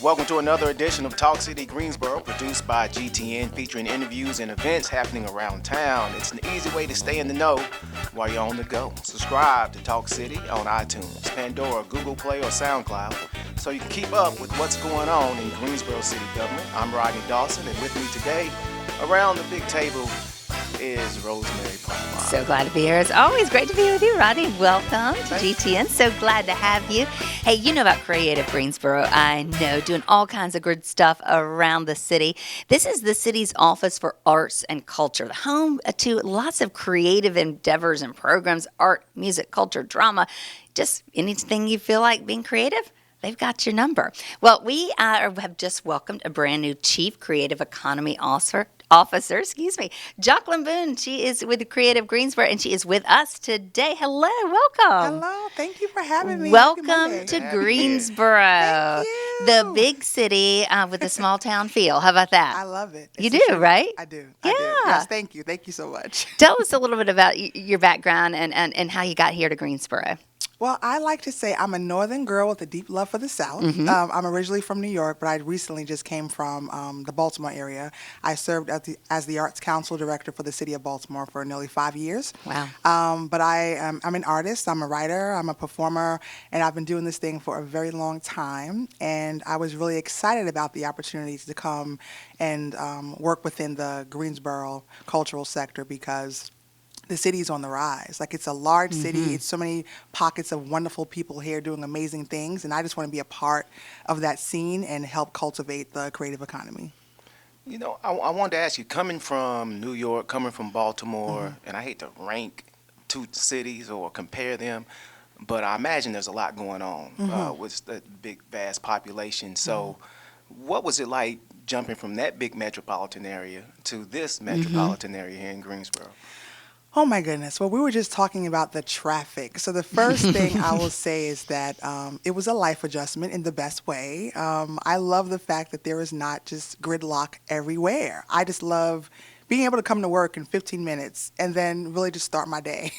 Welcome to another edition of Talk City Greensboro, produced by GTN, featuring interviews and events happening around town. It's an easy way to stay in the know while you're on the go. Subscribe to Talk City on iTunes, Pandora, Google Play, or SoundCloud so you can keep up with what's going on in Greensboro City government. I'm Rodney Dawson, and with me today around the big table is Rosemary Palmer. So glad to be here. It's always great to be with you, Rodney. Welcome to GTN. So glad to have you. Hey, you know about Creative Greensboro. I know, doing all kinds of good stuff around the city. This is the city's Office for Arts and Culture, the home to lots of creative endeavors and programs, art, music, culture, drama, just anything you feel like being creative. They've got your number. Well, we have just welcomed a brand new Chief Creative Economy Officer, Jocquelyn Boon. She is with Creative Greensboro, and she is with us today. Hello, welcome. Hello, thank you for having me. Welcome to Greensboro, Thank you. the big city with a small town feel. How about that? I love it. You do, right? I do. Yeah. Yes, thank you. Thank you so much. Tell us a little bit about your background and how you got here to Greensboro. Well, I like to say I'm a northern girl with a deep love for the South. Mm-hmm. I'm originally from New York, but I recently just came from the Baltimore area. I served as the Arts Council Director for the City of Baltimore for nearly 5 years. Wow. But I'm an artist, I'm a writer, I'm a performer, and I've been doing this thing for a very long time. And I was really excited about the opportunities to come and work within the Greensboro cultural sector because the city's on the rise. Like, it's a large city. It's so many pockets of wonderful people here doing amazing things. And I just want to be a part of that scene and help cultivate the creative economy. You know, I wanted to ask you, coming from New York, coming from Baltimore, and I hate to rank two cities or compare them, but I imagine there's a lot going on with the big, vast population. So what was it like jumping from that big metropolitan area to this metropolitan area here in Greensboro? Oh my goodness. Well, we were just talking about the traffic. So the first thing I will say is that it was a life adjustment in the best way. I love the fact that there is not just gridlock everywhere. I just love being able to come to work in 15 minutes and then really just start my day.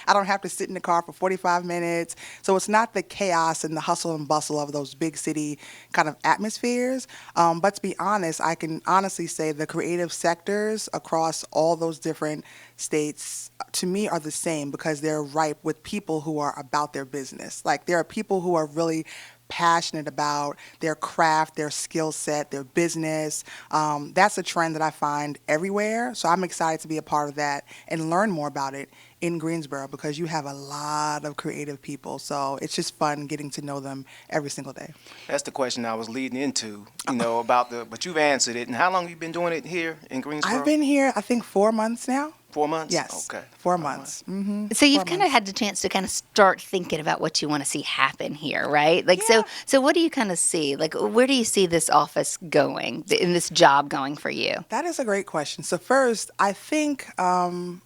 I don't have to sit in the car for 45 minutes. So it's not the chaos and the hustle and bustle of those big city kind of atmospheres. But to be honest, I can honestly say the creative sectors across all those different states, to me, are the same because they're ripe with people who are about their business. Like, there are people who are really passionate about their craft, their skill set, their business. That's a trend that I find everywhere. So I'm excited to be a part of that and learn more about it in Greensboro because you have a lot of creative people. So it's just fun getting to know them every single day. That's the question I was leading into, but you've answered it. And how long have you been doing it here in Greensboro? I've been here, I think, 4 months now. 4 months? Yes. Okay. 4 months. Mm-hmm. So you've kind of had the chance to kind of start thinking about what you want to see happen here, right? Like, Yeah. so what do you kind of see? Like, where do you see this office going, in this job going for you? That is a great question. So first, I think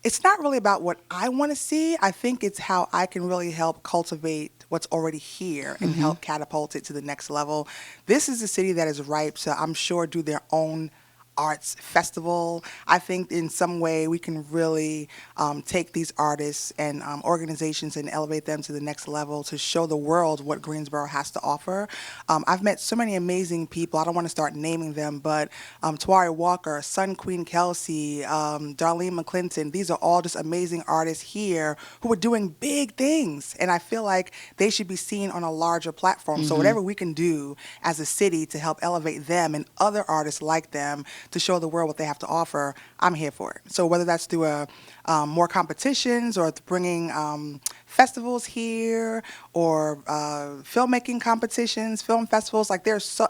it's not really about what I want to see. I think it's how I can really help cultivate what's already here and help catapult it to the next level. This is a city that is ripe to, I'm sure, do their own arts festival. I think in some way we can really take these artists and organizations and elevate them to the next level to show the world what Greensboro has to offer. I've met so many amazing people. I don't want to start naming them, but Tawari Walker, Sun Queen Kelsey, Darlene McClinton, these are all just amazing artists here who are doing big things. And I feel like they should be seen on a larger platform. So whatever we can do as a city to help elevate them and other artists like them to show the world what they have to offer, I'm here for it. So whether that's through more competitions or bringing festivals here or filmmaking competitions, film festivals, like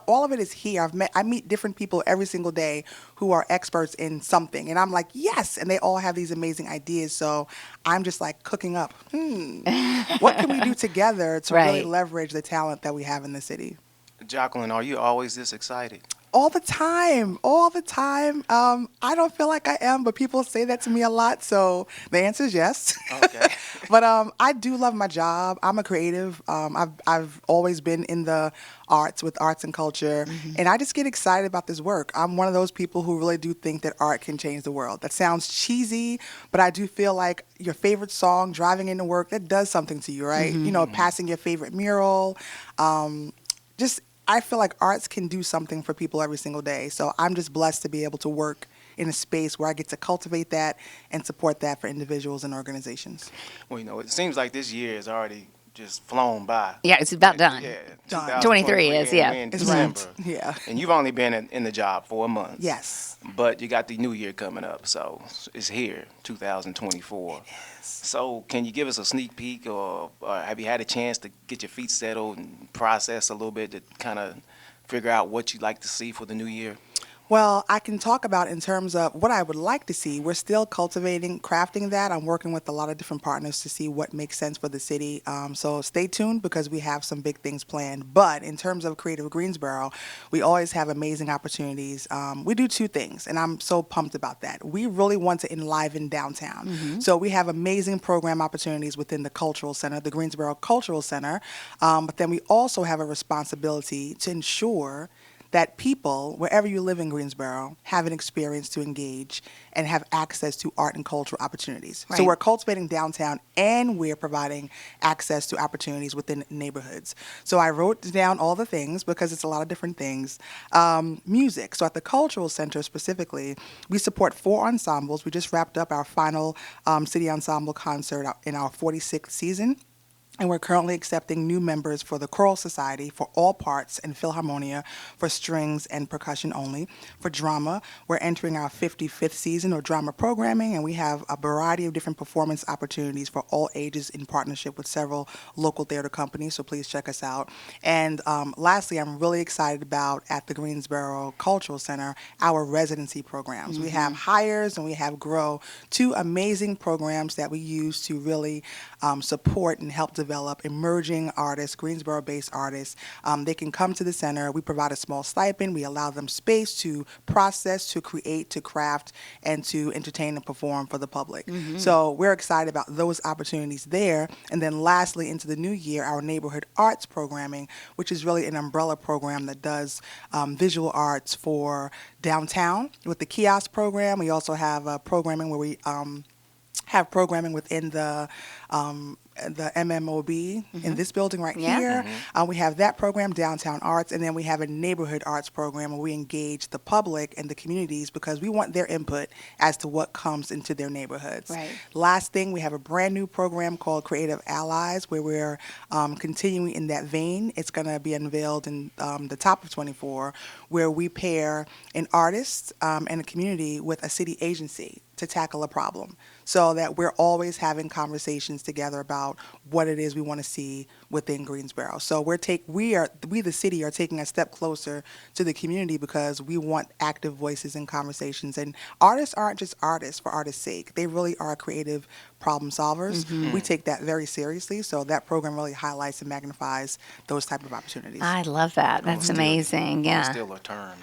all of it is here. I meet different people every single day who are experts in something, and I'm like, yes, and they all have these amazing ideas. So I'm just like cooking up. What can we do together to really leverage the talent that we have in the city? Jocquelyn, are you always this excited? All the time. I don't feel like I am, but people say that to me a lot, so the answer is yes. Okay. But I do love my job. I'm a creative. I've always been in the arts with arts and culture, and I just get excited about this work. I'm one of those people who really do think that art can change the world. That sounds cheesy, but I do feel like your favorite song, driving into work, that does something to you, right? You know, passing your favorite mural, I feel like arts can do something for people every single day. So I'm just blessed to be able to work in a space where I get to cultivate that and support that for individuals and organizations. Well, it seems like this year has already just flown by. Yeah, it's about done. Yeah, Done. 23 2023, is, and yeah. we're in It's December. wrapped. Yeah. And you've only been in the job 4 months. Yes. But you got the new year coming up, so it's here, 2024. So can you give us a sneak peek, or have you had a chance to get your feet settled and process a little bit to kind of figure out what you'd like to see for the new year? Well, I can talk about in terms of what I would like to see. We're still cultivating, crafting that. I'm working with a lot of different partners to see what makes sense for the city. So stay tuned because we have some big things planned. But in terms of Creative Greensboro, we always have amazing opportunities. We do two things, and I'm so pumped about that. We really want to enliven downtown. So we have amazing program opportunities within the Cultural Center, the Greensboro Cultural Center. But then we also have a responsibility to ensure that people, wherever you live in Greensboro, have an experience to engage and have access to art and cultural opportunities. So Right. we're cultivating downtown and we're providing access to opportunities within neighborhoods. So I wrote down all the things because it's a lot of different things. Music. So at the Cultural Center specifically, we support 4 ensembles. We just wrapped up our final city ensemble concert in our 46th season. And we're currently accepting new members for the Choral Society for all parts and Philharmonia for strings and percussion only. For drama, we're entering our 55th season of drama programming, and we have a variety of different performance opportunities for all ages in partnership with several local theater companies, so please check us out. And lastly, I'm really excited about at the Greensboro Cultural Center, our residency programs. We have Hires and we have Grow, 2 amazing programs that we use to really support and help develop emerging artists, Greensboro-based artists. They can come to the center. We provide a small stipend. We allow them space to process, to create, to craft, and to entertain and perform for the public. So we're excited about those opportunities there. And then lastly, into the new year, our neighborhood arts programming, which is really an umbrella program that does visual arts for downtown. With the kiosk program, we also have programming where we have programming within the MMOB in this building right Yeah. here. We have that program, Downtown Arts, and then we have a neighborhood arts program where we engage the public and the communities because we want their input as to what comes into their neighborhoods. Right. Last thing, we have a brand new program called Creative Allies where we're continuing in that vein. It's going to be unveiled in the top of 24 where we pair an artist and a community with a city agency to tackle a problem so that we're always having conversations together about what it is we want to see within Greensboro. So we the city are taking a step closer to the community because we want active voices in conversations. And artists aren't just artists for artists' sake. They really are creative problem solvers. We take that very seriously. So that program really highlights and magnifies those type of opportunities. I love that. That's amazing. Yeah. Still a term,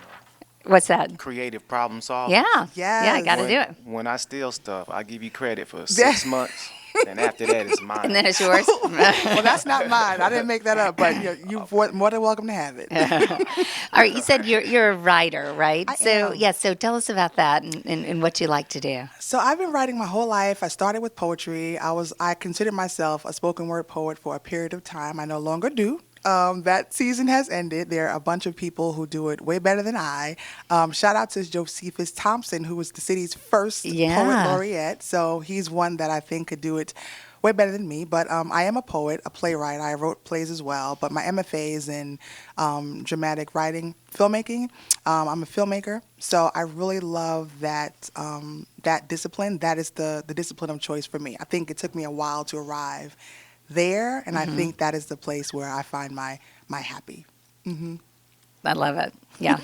What's that? creative problem solver. Yeah. Yeah, I Yes. got to do it. When I steal stuff, I give you credit for 6 months, and after that, it's mine. And then it's yours. Well, that's not mine. I didn't make that up, but you're more than welcome to have it. All right, you said you're a writer, right? I so am. yeah, so tell us about that and what you like to do. So I've been writing my whole life. I started with poetry. I considered myself a spoken word poet for a period of time. I no longer do. That season has ended. There are a bunch of people who do it way better than I. Shout out to Josephus Thompson, who was the city's first Yeah. poet laureate. So he's one that I think could do it way better than me. But I am a poet, a playwright. I wrote plays as well. But my MFA is in dramatic writing, filmmaking. I'm a filmmaker. So I really love that that discipline. That is the discipline of choice for me. I think it took me a while to arrive there, and I think that is the place where I find my happy. I love it. Yeah.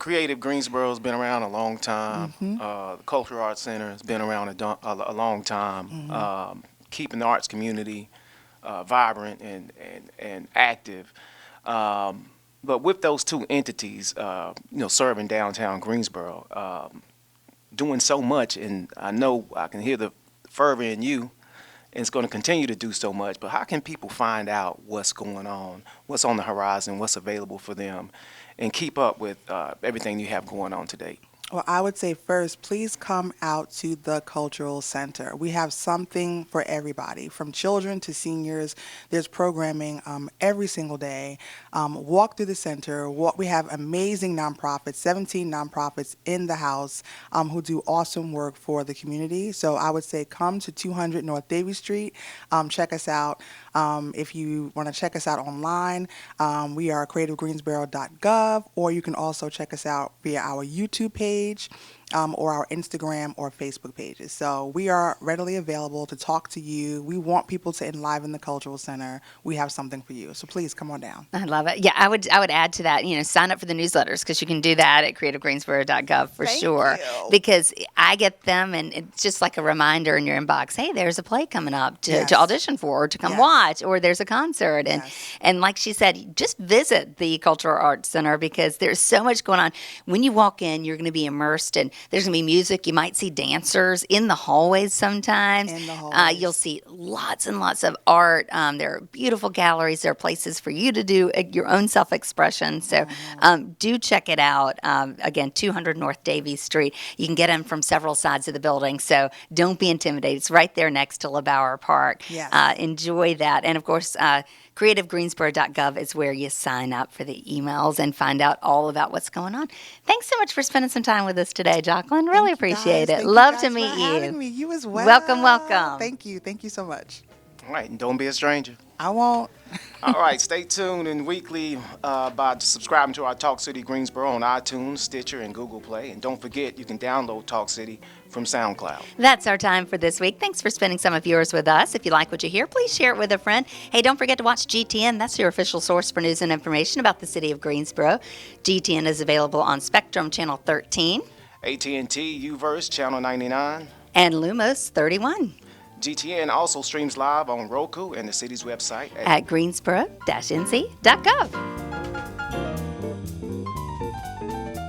Creative Greensboro has been around a long time. The Cultural Arts Center has been around a long time, keeping the arts community vibrant and active. But with those 2 entities, serving downtown Greensboro, doing so much, and I know I can hear the fervor in you, and it's going to continue to do so much. But how can people find out what's going on, what's on the horizon, what's available for them, and keep up with everything you have going on today? Well, I would say first, please come out to the Cultural Center. We have something for everybody, from children to seniors. There's programming every single day. Walk through the center. We have amazing nonprofits, 17 nonprofits in the house who do awesome work for the community. So I would say come to 200 North Davie Street. Check us out. If you want to check us out online, we are creativegreensboro.gov, or you can also check us out via our YouTube page, or our Instagram or Facebook pages. So we are readily available to talk to you. We want people to enliven the Cultural Center. We have something for you. So please come on down. I love it. Yeah, I would add to that, sign up for the newsletters, because you can do that at creativegreensboro.gov for Thank sure. you. Because I get them, and it's just like a reminder in your inbox. Hey, there's a play coming up to Yes. audition for, or to come Yes. watch, or there's a concert. Yes. And like she said, just visit the Cultural Arts Center, because there's so much going on. When you walk in, you're going to be immersed, and there's going to be music. You might see dancers in the hallways sometimes. In the hallways. You'll see lots and lots of art. There are beautiful galleries. There are places for you to do your own self-expression. So do check it out. Again, 200 North Davie Street. You can get them from several sides of the building, so don't be intimidated. It's right there next to LeBauer Park. Yes. Enjoy that. And, of course, creativegreensboro.gov is where you sign up for the emails and find out all about what's going on. Thanks so much for spending some time with us today, Jocquelyn. Really appreciate it. Thank you Love guys to for meet having you. me. You as well. Welcome, welcome. Thank you. Thank you so much. All right, and don't be a stranger. I won't. All right, stay tuned and weekly by subscribing to our Talk City Greensboro on iTunes, Stitcher, and Google Play. And don't forget, you can download Talk City from SoundCloud. That's our time for this week. Thanks for spending some of yours with us. If you like what you hear, please share it with a friend. Hey, don't forget to watch GTN. That's your official source for news and information about the city of Greensboro. GTN is available on Spectrum Channel 13 AT&T UVerse Channel 99. and Lumos 31 GTN also streams live on Roku and the city's website at greensboro-nc.gov.